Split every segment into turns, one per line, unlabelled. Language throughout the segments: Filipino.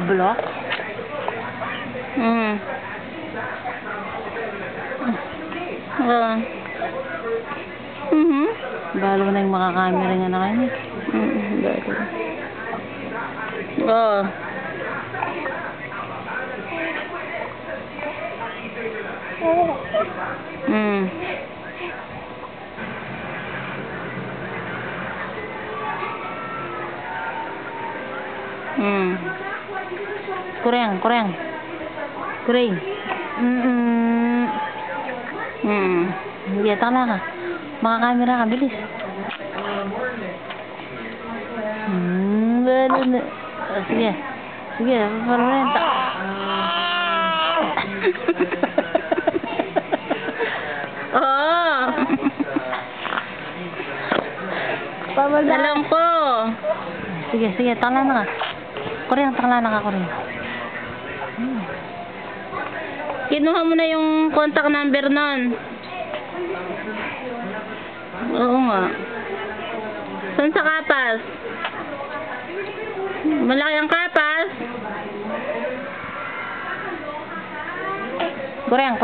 Block? Balo na yung makakamera nga na kayo.
Balo.
Kurang. Kuring. Hindi, tala ka. Makakamera ka, bilis. Sige. Parang
Alam ko.
Sige, tala na ka. Tala na ka.
Kinuha mo na yung contact number nun. Oo nga. Saan sa kapas? Malaki ang kapas.
Kurang.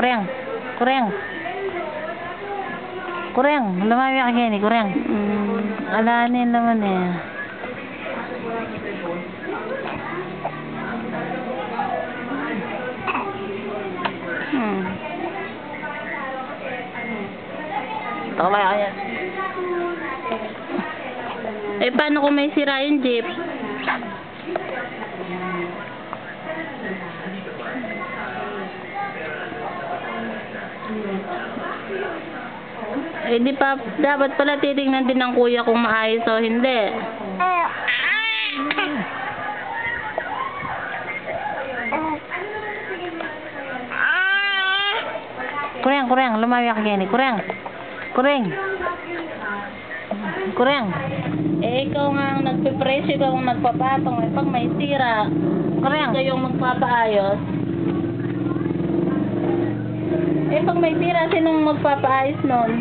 Lumami ka kaya ni kurang. Alanin naman eh.
Tama yan. Paano kung may sira yung jeep? Di pa, dapat pala titingnan din ng kuya kung maayos o hindi.
Kurang. Lumami ka kaya ni kurang.
Ikaw nga ang nagpipresyo, ikaw ang nagpapatong. Pag may sira, ikaw yung magpapaayos. Pag may sira, sinong magpapaayos nun?